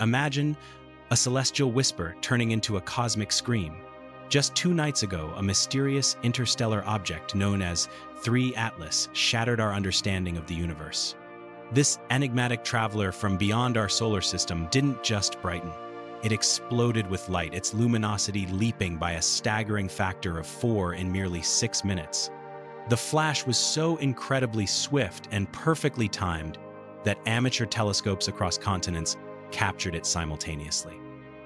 Imagine a celestial whisper turning into a cosmic scream. Just 2 nights ago, a mysterious interstellar object known as 3IATLAS shattered our understanding of the universe. This enigmatic traveler from beyond our solar system didn't just brighten. It exploded with light, its luminosity leaping by a staggering factor of 4 in merely 6 minutes. The flash was so incredibly swift and perfectly timed that amateur telescopes across continents captured it simultaneously.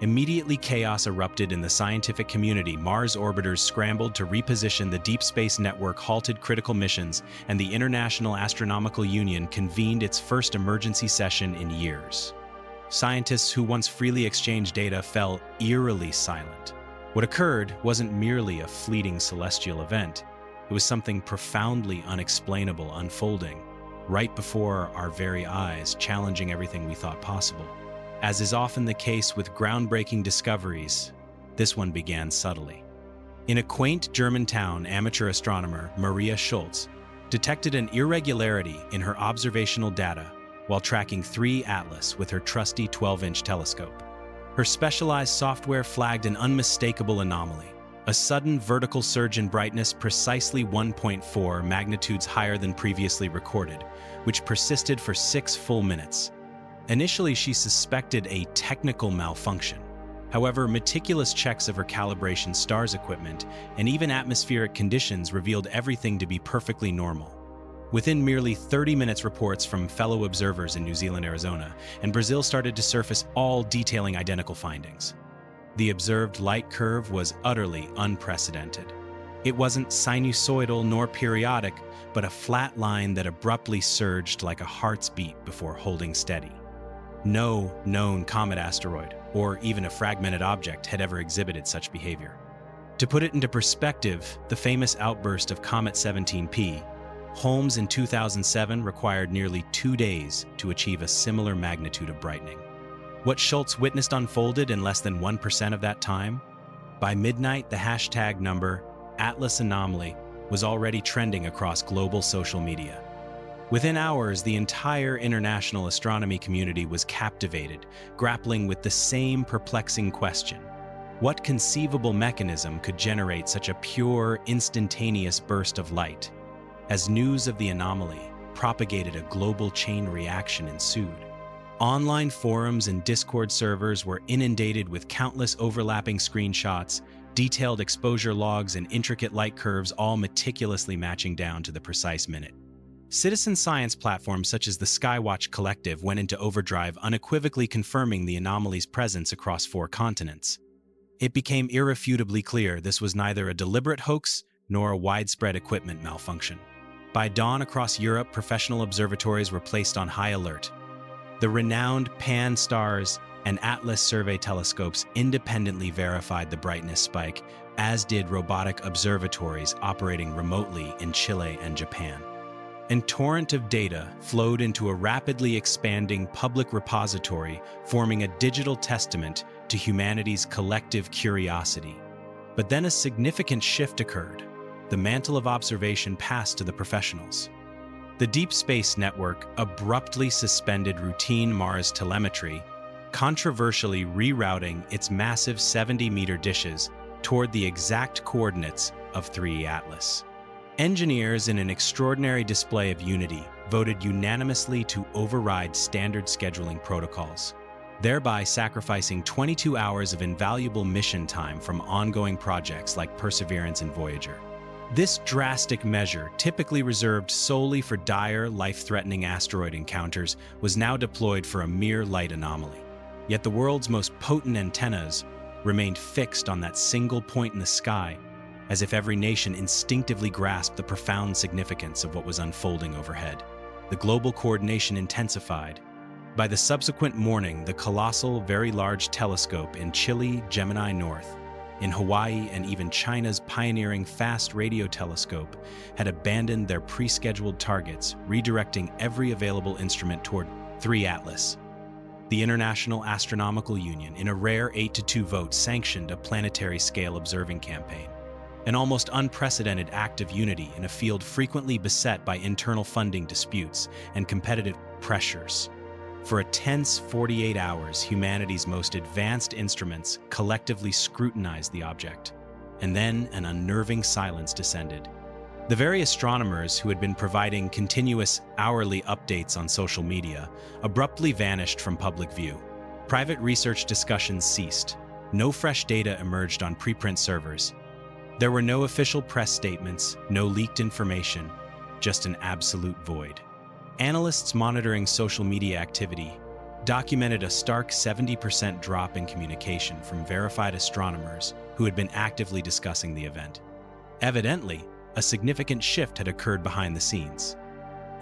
Immediately, chaos erupted in the scientific community. Mars orbiters scrambled to reposition, the Deep Space Network halted critical missions, and the International Astronomical Union convened its first emergency session in years. Scientists who once freely exchanged data fell eerily silent. What occurred wasn't merely a fleeting celestial event. It was something profoundly unexplainable unfolding right before our very eyes, challenging everything we thought possible. As is often the case with groundbreaking discoveries, this one began subtly. In a quaint German town, amateur astronomer Maria Schultz detected an irregularity in her observational data while tracking 3IATLAS with her trusty 12-inch telescope. Her specialized software flagged an unmistakable anomaly, a sudden vertical surge in brightness precisely 1.4 magnitudes higher than previously recorded, which persisted for 6 full minutes. Initially, she suspected a technical malfunction. However, meticulous checks of her calibration stars equipment and even atmospheric conditions revealed everything to be perfectly normal. Within merely 30 minutes, reports from fellow observers in New Zealand, Arizona, and Brazil started to surface, all detailing identical findings. The observed light curve was utterly unprecedented. It wasn't sinusoidal nor periodic, but a flat line that abruptly surged like a heart's beat before holding steady. No known comet, asteroid, or even a fragmented object had ever exhibited such behavior. To put it into perspective, the famous outburst of Comet 17P, Holmes in 2007, required nearly 2 days to achieve a similar magnitude of brightening. What Schultz witnessed unfolded in less than 1% of that time. By midnight, the hashtag number Atlas Anomaly was already trending across global social media. Within hours, the entire international astronomy community was captivated, grappling with the same perplexing question. What conceivable mechanism could generate such a pure, instantaneous burst of light? As news of the anomaly propagated, a global chain reaction ensued. Online forums and Discord servers were inundated with countless overlapping screenshots, detailed exposure logs, and intricate light curves, all meticulously matching down to the precise minute. Citizen science platforms such as the Skywatch Collective went into overdrive, unequivocally confirming the anomaly's presence across 4 continents. It became irrefutably clear this was neither a deliberate hoax nor a widespread equipment malfunction. By dawn, across Europe, professional observatories were placed on high alert. The renowned Pan-STARRS and Atlas survey telescopes independently verified the brightness spike, as did robotic observatories operating remotely in Chile and Japan. A torrent of data flowed into a rapidly expanding public repository, forming a digital testament to humanity's collective curiosity. But then a significant shift occurred. The mantle of observation passed to the professionals. The Deep Space Network abruptly suspended routine Mars telemetry, controversially rerouting its massive 70-meter dishes toward the exact coordinates of 3IATLAS. Engineers, in an extraordinary display of unity, voted unanimously to override standard scheduling protocols, thereby sacrificing 22 hours of invaluable mission time from ongoing projects like Perseverance and Voyager. This drastic measure, typically reserved solely for dire, life-threatening asteroid encounters, was now deployed for a mere light anomaly. Yet the world's most potent antennas remained fixed on that single point in the sky, as if every nation instinctively grasped the profound significance of what was unfolding overhead. The global coordination intensified. By the subsequent morning, the colossal, very large telescope in Chile, Gemini North, in Hawaii, and even China's pioneering fast radio telescope had abandoned their pre-scheduled targets, redirecting every available instrument toward 3IATLAS. The International Astronomical Union, in a rare 8-2 vote, sanctioned a planetary-scale observing campaign, an almost unprecedented act of unity in a field frequently beset by internal funding disputes and competitive pressures. For a tense 48 hours, humanity's most advanced instruments collectively scrutinized the object, and then an unnerving silence descended. The very astronomers who had been providing continuous hourly updates on social media abruptly vanished from public view. Private research discussions ceased. No fresh data emerged on preprint servers. There were no official press statements, no leaked information, just an absolute void. Analysts monitoring social media activity documented a stark 70% drop in communication from verified astronomers who had been actively discussing the event. Evidently, a significant shift had occurred behind the scenes.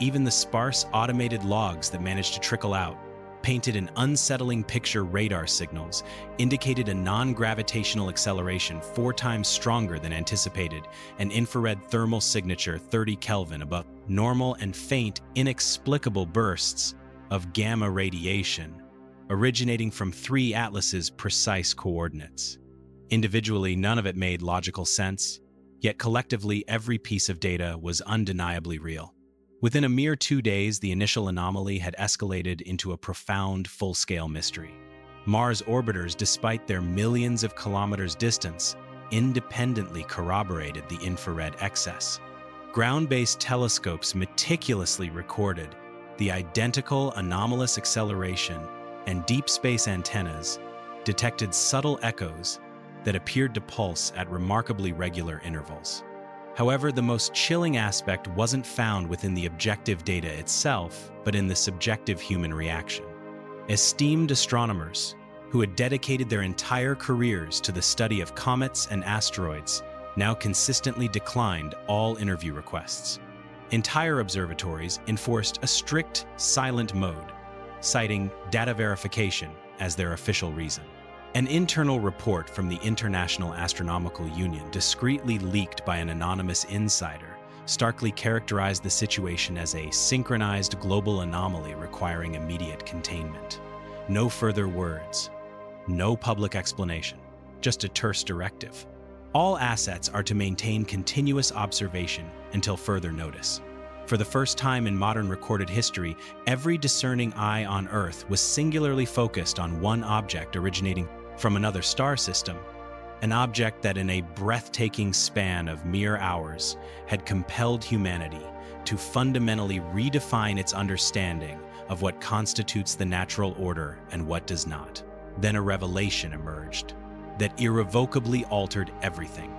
Even the sparse automated logs that managed to trickle out painted an unsettling picture. Radar signals indicated a non-gravitational acceleration 4 times stronger than anticipated, an infrared thermal signature 30 Kelvin above normal, and faint, inexplicable bursts of gamma radiation originating from 3IATLAS's precise coordinates. Individually, none of it made logical sense, yet collectively every piece of data was undeniably real. Within a mere 2 days, the initial anomaly had escalated into a profound, full-scale mystery. Mars orbiters, despite their millions of kilometers distance, independently corroborated the infrared excess. Ground-based telescopes meticulously recorded the identical anomalous acceleration, and deep space antennas detected subtle echoes that appeared to pulse at remarkably regular intervals. However, the most chilling aspect wasn't found within the objective data itself, but in the subjective human reaction. Esteemed astronomers who had dedicated their entire careers to the study of comets and asteroids now consistently declined all interview requests. Entire observatories enforced a strict silent mode, citing data verification as their official reason. An internal report from the International Astronomical Union, discreetly leaked by an anonymous insider, starkly characterized the situation as a synchronized global anomaly requiring immediate containment. No further words, no public explanation, just a terse directive. All assets are to maintain continuous observation until further notice. For the first time in modern recorded history, every discerning eye on Earth was singularly focused on one object originating from another star system, an object that in a breathtaking span of mere hours had compelled humanity to fundamentally redefine its understanding of what constitutes the natural order and what does not. Then a revelation emerged that irrevocably altered everything.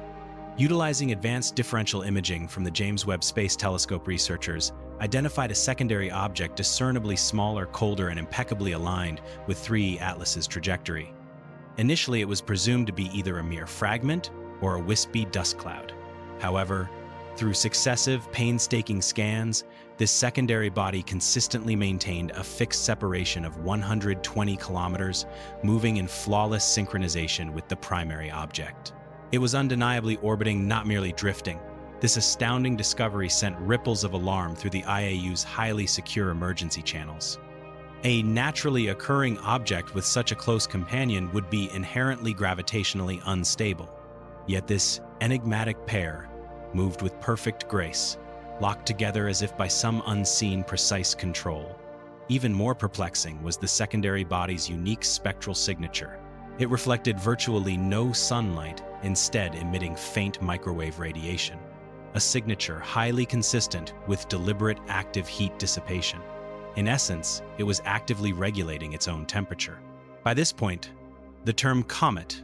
Utilizing advanced differential imaging from the James Webb Space Telescope, researchers identified a secondary object discernibly smaller, colder, and impeccably aligned with 3IATLAS's trajectory. Initially, it was presumed to be either a mere fragment or a wispy dust cloud. However, through successive, painstaking scans, this secondary body consistently maintained a fixed separation of 120 kilometers, moving in flawless synchronization with the primary object. It was undeniably orbiting, not merely drifting. This astounding discovery sent ripples of alarm through the IAU's highly secure emergency channels. A naturally occurring object with such a close companion would be inherently gravitationally unstable. Yet this enigmatic pair moved with perfect grace, locked together as if by some unseen precise control. Even more perplexing was the secondary body's unique spectral signature. It reflected virtually no sunlight, instead emitting faint microwave radiation, a signature highly consistent with deliberate active heat dissipation. In essence, it was actively regulating its own temperature. By this point, the term comet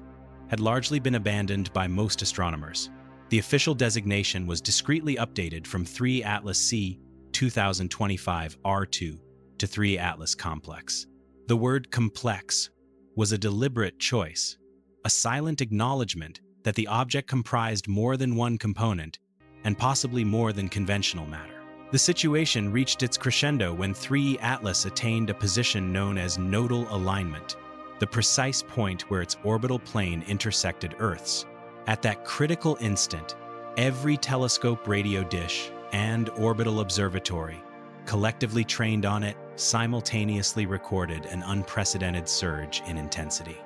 had largely been abandoned by most astronomers. The official designation was discreetly updated from 3IATLAS C 2025 R2 to 3IATLAS Complex. The word complex was a deliberate choice, a silent acknowledgement that the object comprised more than one component and possibly more than conventional matter. The situation reached its crescendo when 3IATLAS attained a position known as nodal alignment, the precise point where its orbital plane intersected Earth's. At that critical instant, every telescope, radio dish, and orbital observatory collectively trained on it simultaneously recorded an unprecedented surge in intensity.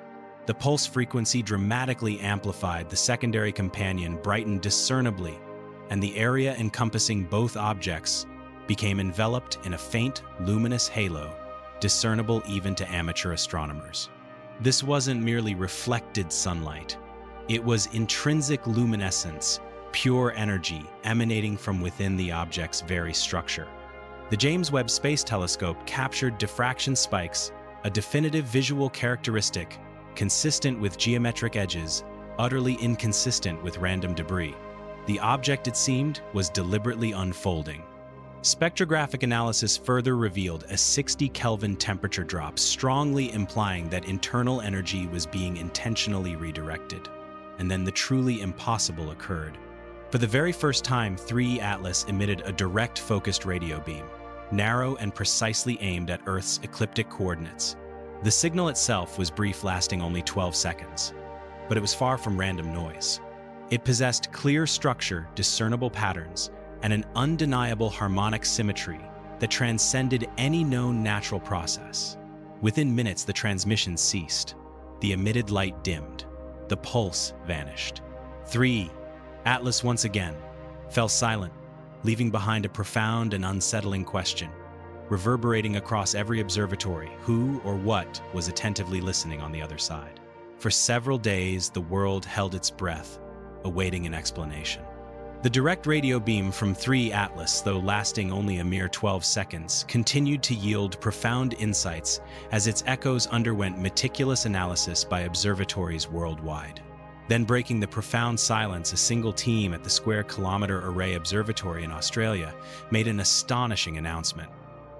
The pulse frequency dramatically amplified, the secondary companion brightened discernibly, and the area encompassing both objects became enveloped in a faint, luminous halo, discernible even to amateur astronomers. This wasn't merely reflected sunlight. It was intrinsic luminescence, pure energy emanating from within the object's very structure. The James Webb Space Telescope captured diffraction spikes, a definitive visual characteristic consistent with geometric edges, utterly inconsistent with random debris. The object, it seemed, was deliberately unfolding. Spectrographic analysis further revealed a 60 Kelvin temperature drop, strongly implying that internal energy was being intentionally redirected. And then the truly impossible occurred. For the very first time, 3IATLAS emitted a direct focused radio beam, narrow and precisely aimed at Earth's ecliptic coordinates. The signal itself was brief, lasting only 12 seconds, but it was far from random noise. It possessed clear structure, discernible patterns, and an undeniable harmonic symmetry that transcended any known natural process. Within minutes, the transmission ceased. The emitted light dimmed. The pulse vanished. 3IATLAS once again fell silent, leaving behind a profound and unsettling question, reverberating across every observatory. Who or what was attentively listening on the other side? For several days, the world held its breath, awaiting an explanation. The direct radio beam from 3IATLAS, though lasting only a mere 12 seconds, continued to yield profound insights as its echoes underwent meticulous analysis by observatories worldwide. Then, breaking the profound silence, a single team at the Square Kilometre Array Observatory in Australia made an astonishing announcement.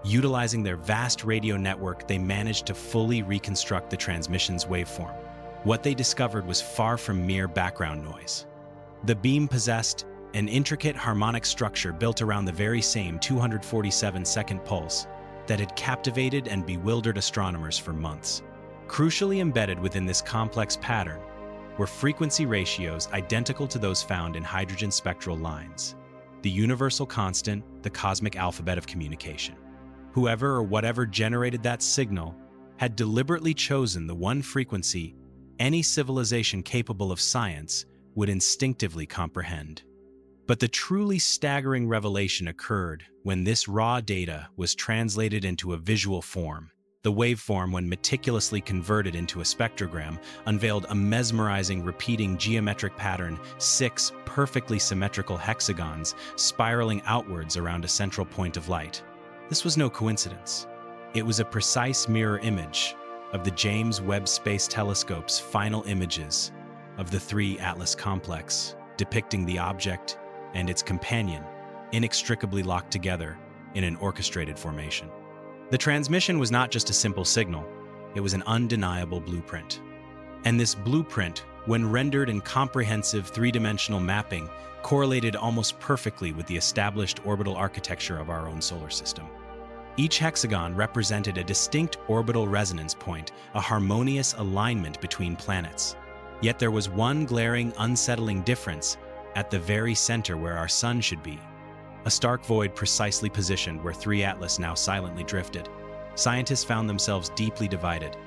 Utilizing their vast radio network, they managed to fully reconstruct the transmission's waveform. What they discovered was far from mere background noise. The beam possessed an intricate harmonic structure built around the very same 247-second pulse that had captivated and bewildered astronomers for months. Crucially embedded within this complex pattern were frequency ratios identical to those found in hydrogen spectral lines, the universal constant, the cosmic alphabet of communication. Whoever or whatever generated that signal had deliberately chosen the one frequency any civilization capable of science would instinctively comprehend. But the truly staggering revelation occurred when this raw data was translated into a visual form. The waveform, when meticulously converted into a spectrogram, unveiled a mesmerizing, repeating geometric pattern, 6 perfectly symmetrical hexagons spiraling outwards around a central point of light. This was no coincidence. It was a precise mirror image of the James Webb Space Telescope's final images of the 3IATLAS complex, depicting the object and its companion inextricably locked together in an orchestrated formation. The transmission was not just a simple signal, it was an undeniable blueprint. And this blueprint, when rendered in comprehensive three-dimensional mapping, correlated almost perfectly with the established orbital architecture of our own solar system. Each hexagon represented a distinct orbital resonance point, a harmonious alignment between planets. Yet there was one glaring, unsettling difference at the very center where our sun should be. A stark void precisely positioned where 3IATLAS now silently drifted. Scientists found themselves deeply divided.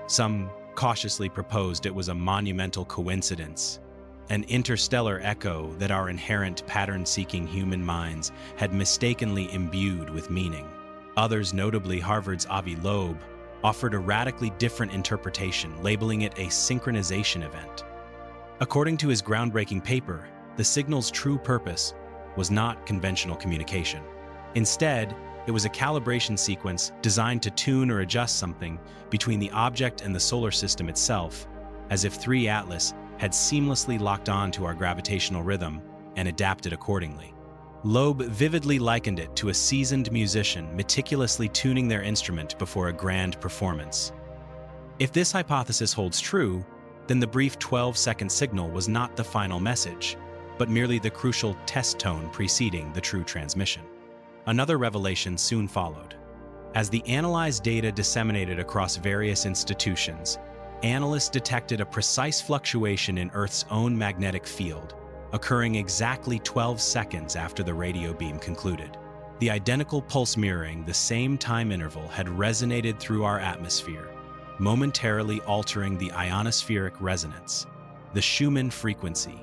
Some cautiously proposed it was a monumental coincidence, an interstellar echo that our inherent pattern-seeking human minds had mistakenly imbued with meaning. Others, notably Harvard's Avi Loeb, offered a radically different interpretation, labeling it a synchronization event. According to his groundbreaking paper, the signal's true purpose was not conventional communication. Instead, it was a calibration sequence designed to tune or adjust something between the object and the solar system itself, as if 3IATLAS had seamlessly locked on to our gravitational rhythm and adapted accordingly. Loeb vividly likened it to a seasoned musician meticulously tuning their instrument before a grand performance. If this hypothesis holds true, then the brief 12-second signal was not the final message, but merely the crucial test tone preceding the true transmission. Another revelation soon followed. As the analyzed data disseminated across various institutions, analysts detected a precise fluctuation in Earth's own magnetic field, occurring exactly 12 seconds after the radio beam concluded. The identical pulse mirroring the same time interval had resonated through our atmosphere, momentarily altering the ionospheric resonance, the Schumann frequency,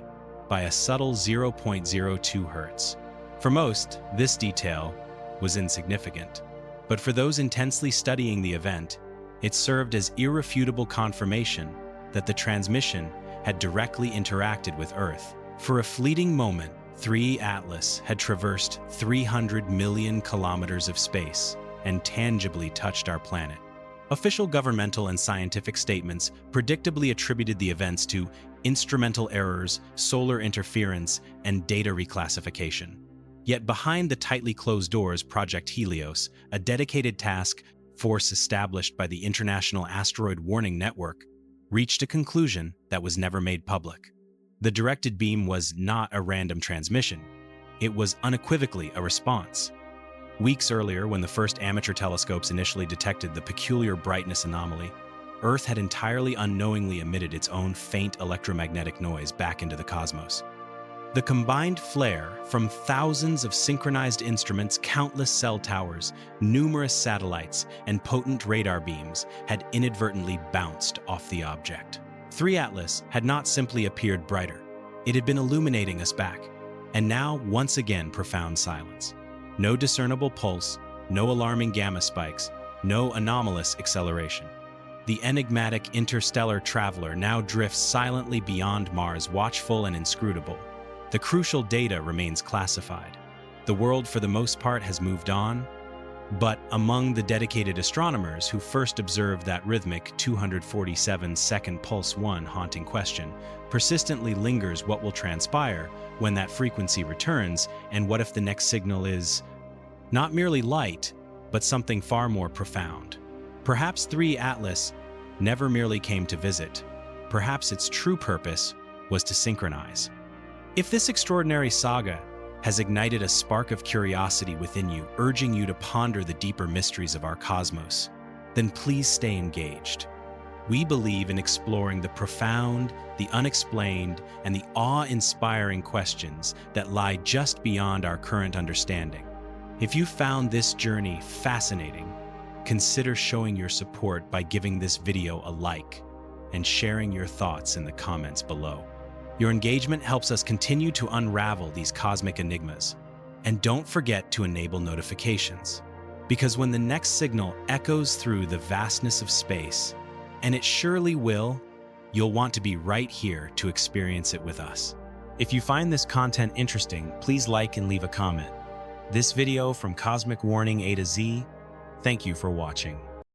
by a subtle 0.02 Hz. For most, this detail was insignificant. But for those intensely studying the event, it served as irrefutable confirmation that the transmission had directly interacted with Earth. For a fleeting moment, 3IATLAS had traversed 300 million kilometers of space and tangibly touched our planet. Official governmental and scientific statements predictably attributed the events to instrumental errors, solar interference, and data reclassification. Yet behind the tightly closed doors, Project Helios, a dedicated task force established by the International Asteroid Warning Network, reached a conclusion that was never made public. The directed beam was not a random transmission. It was unequivocally a response. Weeks earlier, when the first amateur telescopes initially detected the peculiar brightness anomaly, Earth had entirely unknowingly emitted its own faint electromagnetic noise back into the cosmos. The combined flare from thousands of synchronized instruments, countless cell towers, numerous satellites, and potent radar beams had inadvertently bounced off the object. 3IATLAS had not simply appeared brighter. It had been illuminating us back. And now, once again, profound silence. No discernible pulse, no alarming gamma spikes, no anomalous acceleration. The enigmatic interstellar traveler now drifts silently beyond Mars, watchful and inscrutable. The crucial data remains classified. The world, for the most part, has moved on. But among the dedicated astronomers who first observed that rhythmic 247-second pulse, one haunting question persistently lingers: what will transpire when that frequency returns, and what if the next signal is not merely light, but something far more profound? Perhaps 3IATLAS never merely came to visit. Perhaps its true purpose was to synchronize. If this extraordinary saga has ignited a spark of curiosity within you, urging you to ponder the deeper mysteries of our cosmos, then please stay engaged. We believe in exploring the profound, the unexplained, and the awe-inspiring questions that lie just beyond our current understanding. If you found this journey fascinating, consider showing your support by giving this video a like and sharing your thoughts in the comments below. Your engagement helps us continue to unravel these cosmic enigmas. And don't forget to enable notifications, because when the next signal echoes through the vastness of space, and it surely will, you'll want to be right here to experience it with us. If you find this content interesting, please like and leave a comment. This video from Cosmic Warning A to Z, thank you for watching.